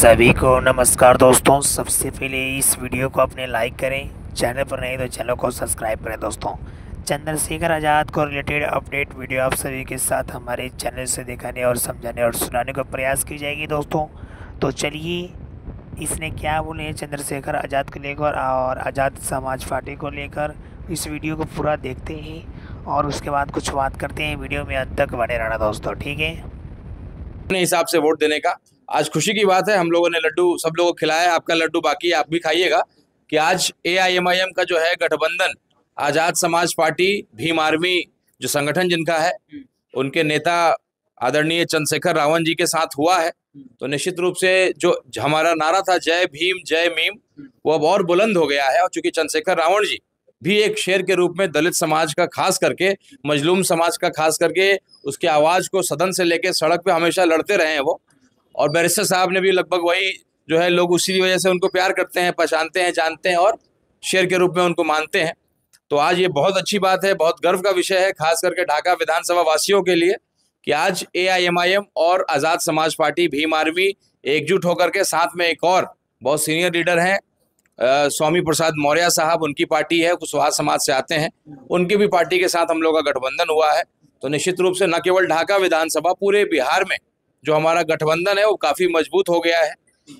सभी को नमस्कार दोस्तों। सबसे पहले इस वीडियो को अपने लाइक करें, चैनल पर नहीं तो चैनल को सब्सक्राइब करें। दोस्तों, चंद्रशेखर आज़ाद को रिलेटेड अपडेट वीडियो आप सभी के साथ हमारे चैनल से दिखाने और समझाने और सुनाने का प्रयास की जाएगी। दोस्तों, तो चलिए इसने क्या बोले हैं चंद्रशेखर आज़ाद को लेकर और आज़ाद समाज पार्टी को लेकर, इस वीडियो को पूरा देखते हैं और उसके बाद कुछ बात करते हैं। वीडियो में अंत तक बने रहना दोस्तों, ठीक है। अपने हिसाब से वोट देने का आज खुशी की बात है। हम लोगों ने लड्डू सब लोगों को खिलाया, आपका लड्डू बाकी है, आप भी खाइएगा कि आज एआईएमआईएम का जो है गठबंधन आजाद समाज पार्टी भीम आर्मी जो संगठन जिनका है, उनके नेता आदरणीय चंद्रशेखर रावण जी के साथ हुआ है। तो निश्चित रूप से जो हमारा नारा था जय भीम जय मीम, वो अब और बुलंद हो गया है। और चूंकि चंद्रशेखर रावण जी भी एक शेर के रूप में दलित समाज का, खास करके मजलूम समाज का, खास करके उसकी आवाज को सदन से लेके सड़क पे हमेशा लड़ते रहे हैं वो। और बैरिस्टर साहब ने भी लगभग वही जो है, लोग उसी वजह से उनको प्यार करते हैं, पहचानते हैं, जानते हैं और शेर के रूप में उनको मानते हैं। तो आज ये बहुत अच्छी बात है, बहुत गर्व का विषय है, खास करके ढाका विधानसभा वासियों के लिए, कि आज एआईएमआईएम और आजाद समाज पार्टी भीम आर्मी एकजुट होकर के, साथ में एक और बहुत सीनियर लीडर हैं स्वामी प्रसाद मौर्य साहब, उनकी पार्टी है, कुशवाहा समाज से आते हैं, उनकी भी पार्टी के साथ हम लोग का गठबंधन हुआ है। तो निश्चित रूप से न केवल ढाका विधानसभा, पूरे बिहार में जो हमारा गठबंधन है वो काफी मजबूत हो गया है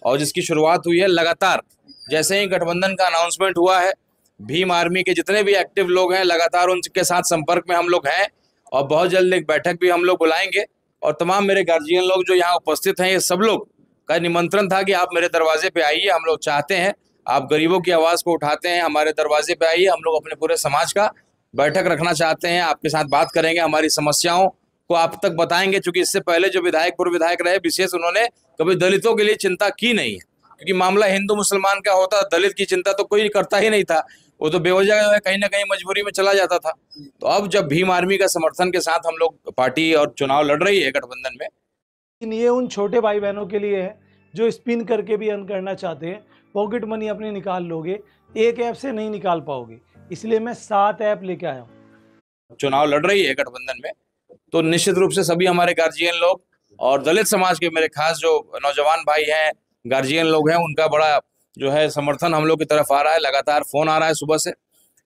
और जिसकी शुरुआत हुई है लगातार। जैसे ही गठबंधन का अनाउंसमेंट हुआ है, भीम आर्मी के जितने भी एक्टिव लोग हैं लगातार उनके साथ संपर्क में हम लोग हैं और बहुत जल्द एक बैठक भी हम लोग बुलाएंगे। और तमाम मेरे गार्जियन लोग जो यहाँ उपस्थित हैं, ये सब लोग का निमंत्रण था कि आप मेरे दरवाजे पे आइए। हम लोग चाहते हैं, आप गरीबों की आवाज़ को उठाते हैं, हमारे दरवाजे पे आइए। हम लोग अपने पूरे समाज का बैठक रखना चाहते हैं, आपके साथ बात करेंगे, हमारी समस्याओं को आप तक बताएंगे। क्योंकि इससे पहले जो विधायक, पूर्व विधायक रहे, विशेष उन्होंने कभी दलितों के लिए चिंता की नहीं है, क्योंकि मामला हिंदू मुसलमान का होता, दलित की चिंता तो कोई करता ही नहीं था। वो तो बेवजह कहीं ना कहीं मजबूरी में चला जाता था। तो अब जब भीम आर्मी का समर्थन के साथ हम लोग पार्टी और चुनाव लड़ रही है गठबंधन में, ये उन छोटे भाई बहनों के लिए है जो स्पिन करके भी अर्न करना चाहते हैं। पॉकेट मनी अपने निकाल लोगे, एक ऐप से नहीं निकाल पाओगे, इसलिए मैं 7 ऐप लेके आया हूँ। चुनाव लड़ रही है गठबंधन में, तो निश्चित रूप से सभी हमारे गार्जियन लोग और दलित समाज के मेरे खास जो नौजवान भाई हैं, गार्जियन लोग हैं, उनका बड़ा जो है समर्थन हम लोग की तरफ आ रहा है। लगातार फोन आ रहा है सुबह से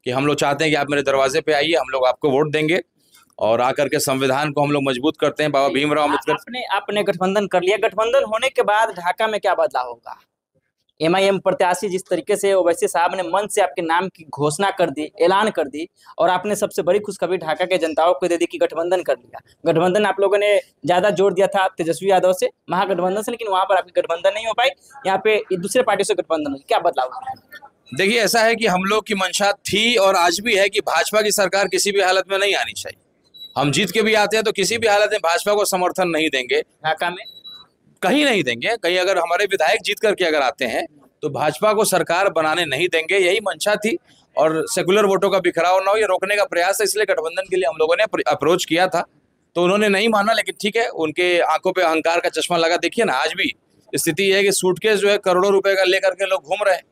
कि हम लोग चाहते हैं कि आप मेरे दरवाजे पे आइए, हम लोग आपको वोट देंगे और आकर के संविधान को हम लोग मजबूत करते हैं। बाबा भीमराव अम्बेडकर आपने गठबंधन कर लिया, गठबंधन होने के बाद ढाका में क्या बदलाव होगा? एमआईएम प्रत्याशी जिस तरीके से ओवैसी साहब ने मन से आपके नाम की घोषणा कर दी, ऐलान कर दी, और आपने सबसे बड़ी खुशखबरी ढाका के जनताओं को दे दी कि गठबंधन कर लिया। गठबंधन आप लोगों ने ज्यादा जोर दिया था तेजस्वी यादव से, महागठबंधन से, लेकिन वहां पर आपकी गठबंधन नहीं हो पाई, यहाँ पे दूसरे पार्टी से गठबंधन हुई, क्या बदलाव हुआ? देखिए, ऐसा है कि हम लोग की मंशा थी और आज भी है कि भाजपा की सरकार किसी भी हालत में नहीं आनी चाहिए। हम जीत के भी आते हैं तो किसी भी हालत में भाजपा को समर्थन नहीं देंगे, ढाका में कहीं नहीं देंगे। कहीं अगर हमारे विधायक जीत करके अगर आते हैं तो भाजपा को सरकार बनाने नहीं देंगे, यही मंशा थी। और सेकुलर वोटों का बिखराव ना हो, ये रोकने का प्रयास है। इसलिए गठबंधन के लिए हम लोगों ने अप्रोच किया था, तो उन्होंने नहीं माना। लेकिन ठीक है, उनके आंखों पे अहंकार का चश्मा लगा। देखिए ना, आज भी स्थिति है कि सूटकेस जो है करोड़ों रुपए का लेकर के लोग घूम रहे हैं।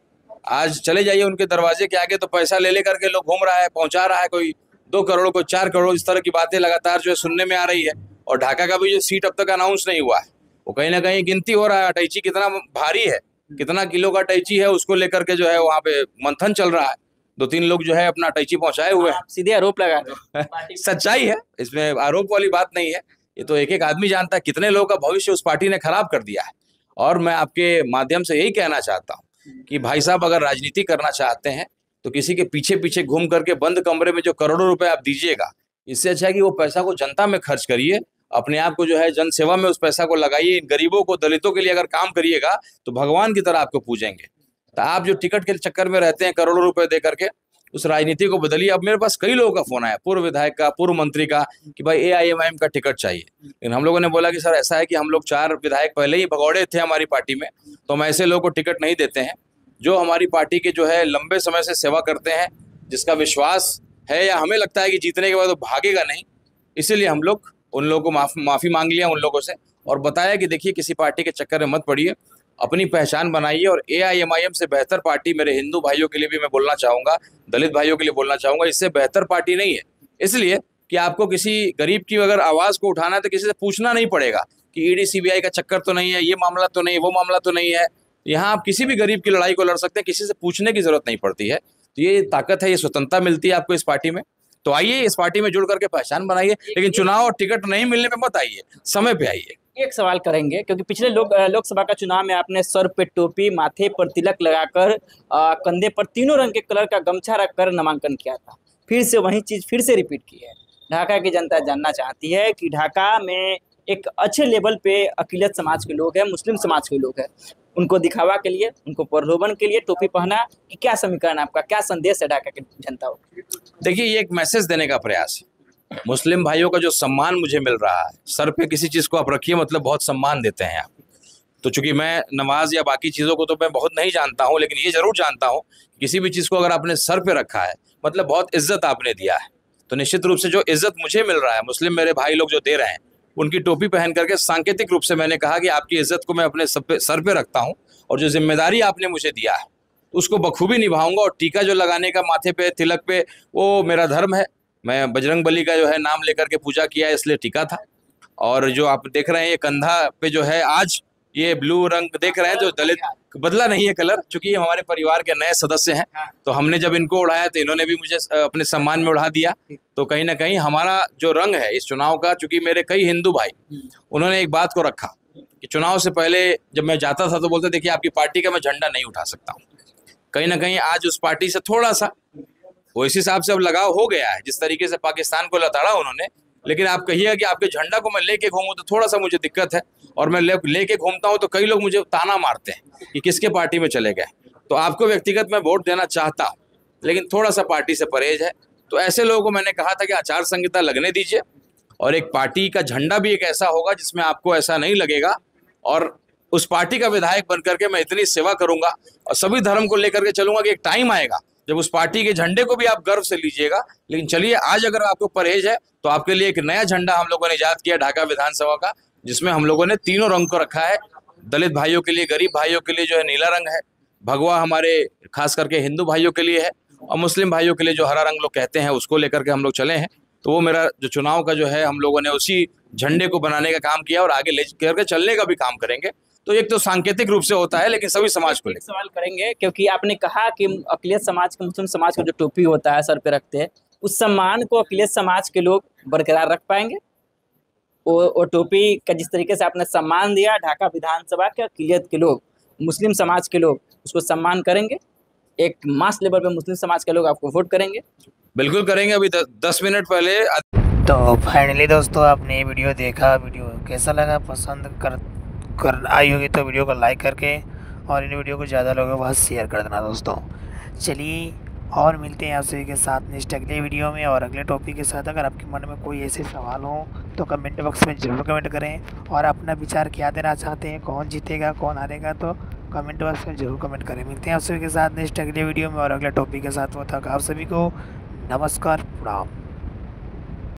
आज चले जाइए उनके दरवाजे के आगे तो पैसा ले लेकर के लोग घूम रहा है, पहुंचा रहा है, कोई 2 करोड़, कोई 4 करोड़, इस तरह की बातें लगातार जो है सुनने में आ रही है। और ढाका का भी जो सीट अब तक अनाउंस नहीं हुआ है, वो कहीं ना कहीं गिनती हो रहा है। अटैची कितना भारी है, कितना किलो का अटैची है, उसको लेकर के जो है वहाँ पे मंथन चल रहा है। 2-3 लोग जो है अपना अटैची पहुंचाए हुए हैं। सीधे आरोप लगा रहे हैं। सच्चाई है, इसमें आरोप वाली बात नहीं है। ये तो एक एक आदमी जानता है कितने लोगों का भविष्य उस पार्टी ने खराब कर दिया है। और मैं आपके माध्यम से यही कहना चाहता हूँ कि भाई साहब, अगर राजनीति करना चाहते हैं तो किसी के पीछे पीछे घूम करके बंद कमरे में जो करोड़ों रुपए आप दीजिएगा, इससे अच्छा है कि वो पैसा को जनता में खर्च करिए, अपने आप को जो है जन सेवा में उस पैसा को लगाइए। गरीबों को, दलितों के लिए अगर काम करिएगा तो भगवान की तरह आपको पूजेंगे। तो आप जो टिकट के चक्कर में रहते हैं करोड़ों रुपए दे करके, उस राजनीति को बदलिए। अब मेरे पास कई लोगों का फोन आया, पूर्व विधायक का, पूर्व मंत्री का, कि भाई एआईएमआईएम का टिकट चाहिए। लेकिन हम लोगों ने बोला कि सर, ऐसा है कि हम लोग 4 विधायक पहले ही भगौड़े थे हमारी पार्टी में, तो हम ऐसे लोगों को टिकट नहीं देते हैं जो हमारी पार्टी के जो है लंबे समय से सेवा करते हैं, जिसका विश्वास है या हमें लगता है कि जीतने के बाद वो भागेगा नहीं। इसीलिए हम लोग उन लोगों को माफी मांग लिया उन लोगों से और बताया कि देखिए, किसी पार्टी के चक्कर में मत पड़िए, अपनी पहचान बनाइए। और एआईएमआईएम से बेहतर पार्टी, मेरे हिंदू भाइयों के लिए भी मैं बोलना चाहूंगा, दलित भाइयों के लिए बोलना चाहूंगा, इससे बेहतर पार्टी नहीं है। इसलिए कि आपको किसी गरीब की अगर आवाज को उठाना है तो किसी से पूछना नहीं पड़ेगा कि ईडी सीबीआई का चक्कर तो नहीं है, ये मामला तो नहीं, वो मामला तो नहीं है। यहाँ आप किसी भी गरीब की लड़ाई को लड़ सकते हैं, किसी से पूछने की जरूरत नहीं पड़ती है। तो ये ताकत है, ये स्वतंत्रता मिलती है आपको इस पार्टी में। तो आइए, इस पार्टी में जुड़ करके पहचान बनाइए, लेकिन चुनाव और टिकट नहीं मिलने पे मत आइए, समय पे आइए। एक सवाल करेंगे, क्योंकि पिछले लोकसभा का चुनाव में आपने सर पे टोपी, माथे पर तिलक लगाकर, कंधे पर तीनों रंग के कलर का गमछा रखकर नामांकन किया था। फिर से वही चीज फिर से रिपीट की है। ढाका की जनता जानना चाहती है कि ढाका में एक अच्छे लेवल पे अकिलत समाज के लोग हैं, मुस्लिम समाज के लोग हैं, उनको दिखावा के लिए, उनको प्रलोभन के लिए टोपी पहना, कि क्या समीकरण आपका, क्या संदेश है ढाका की जनता को? देखिए, ये एक मैसेज देने का प्रयास है। मुस्लिम भाइयों का जो सम्मान मुझे मिल रहा है, सर पे किसी चीज को आप रखिए मतलब बहुत सम्मान देते हैं आप। तो चूंकि मैं नमाज या बाकी चीजों को तो मैं बहुत नहीं जानता हूँ, लेकिन ये जरूर जानता हूँ किसी भी चीज को अगर आपने सर पे रखा है मतलब बहुत इज्जत आपने दिया है। तो निश्चित रूप से जो इज्जत मुझे मिल रहा है, मुस्लिम मेरे भाई लोग जो दे रहे हैं, उनकी टोपी पहन करके सांकेतिक रूप से मैंने कहा कि आपकी इज्जत को मैं अपने सर पे रखता हूँ, और जो जिम्मेदारी आपने मुझे दिया है उसको बखूबी निभाऊंगा। और टीका जो लगाने का माथे पे, तिलक पे, वो मेरा धर्म है। मैं बजरंगबली का जो है नाम लेकर के पूजा किया है, इसलिए टीका था। और जो आप देख रहे हैं ये कंधा पे जो है आज ये ब्लू रंग देख रहे हैं, जो दलित, बदला नहीं है कलर, चूंकि ये हमारे परिवार के नए सदस्य हैं। तो हमने जब इनको उड़ाया तो इन्होंने भी मुझे अपने सम्मान में उड़ा दिया। तो कहीं ना कहीं हमारा जो रंग है इस चुनाव का, चूंकि मेरे कई हिंदू भाई, उन्होंने एक बात को रखा कि चुनाव से पहले जब मैं जाता था तो बोलते देखिए आपकी पार्टी का मैं झंडा नहीं उठा सकता हूँ। कहीं ना कहीं आज उस पार्टी से थोड़ा सा वो इस हिसाब से अब लगाव हो गया है, जिस तरीके से पाकिस्तान को लताड़ा उन्होंने। लेकिन आप कहिएगा कि आपके झंडा को मैं लेके घूमूं तो थोड़ा सा मुझे दिक्कत है, और मैं लेके घूमता हूं तो कई लोग मुझे ताना मारते हैं कि किसके पार्टी में चले गए। तो आपको व्यक्तिगत मैं वोट देना चाहता हूं, लेकिन थोड़ा सा पार्टी से परहेज है। तो ऐसे लोगों को मैंने कहा था कि आचार संहिता लगने दीजिए, और एक पार्टी का झंडा भी एक ऐसा होगा जिसमें आपको ऐसा नहीं लगेगा, और उस पार्टी का विधायक बनकर के मैं इतनी सेवा करूंगा और सभी धर्म को लेकर के चलूंगा कि एक टाइम आएगा जब उस पार्टी के झंडे को भी आप गर्व से लीजिएगा। लेकिन चलिए, आज अगर आपको परहेज है तो आपके लिए एक नया झंडा हम लोगों ने इजाद किया ढाका विधानसभा का, जिसमें हम लोगों ने तीनों रंग को रखा है। दलित भाइयों के लिए, गरीब भाइयों के लिए जो है नीला रंग है, भगवा हमारे खास करके हिंदू भाइयों के लिए है, और मुस्लिम भाइयों के लिए जो हरा रंग लोग कहते हैं उसको लेकर के हम लोग चले हैं। तो वो मेरा जो चुनाव का जो है हम लोगों ने उसी झंडे को बनाने का काम किया और आगे ले करके चलने का भी काम करेंगे। तो एक तो सांकेतिक रूप से होता है, लेकिन सभी समाज को लेकर सवाल करेंगे, क्योंकि आपने कहा कि अखिलेश समाज का, मुस्लिम समाज का जो टोपी होता है सर पे रखते हैं, उस सम्मान को अखिलेश समाज के लोग बरकरार रख पाएंगे? वो टोपी का जिस तरीके से आपने सम्मान दिया, ढाका विधानसभा के अखिलियत के लोग, मुस्लिम समाज के लोग उसको सम्मान करेंगे? एक मास लेवल पे मुस्लिम समाज के लोग आपको वोट करेंगे? बिल्कुल करेंगे। अभी 10 मिनट पहले। तो फाइनली दोस्तों, आपने ये वीडियो देखा, वीडियो कैसा लगा, पसंद कर आई होगी तो वीडियो को लाइक करके और इन वीडियो को ज़्यादा लोगों के पास शेयर कर देना दोस्तों। चलिए, और मिलते हैं आप सभी के साथ नेक्स्ट अगले वीडियो में और अगले टॉपिक के साथ। अगर आपके मन में कोई ऐसे सवाल हो तो कमेंट बॉक्स में ज़रूर कमेंट करें, और अपना विचार क्या देना चाहते हैं, कौन जीतेगा कौन हारेगा, तो कमेंट बॉक्स में ज़रूर कमेंट करें। मिलते हैं आप सभी के साथ नेक्स्ट अगले वीडियो में और अगले टॉपिक के साथ। वो तक आप सभी को नमस्कार, प्रणाम।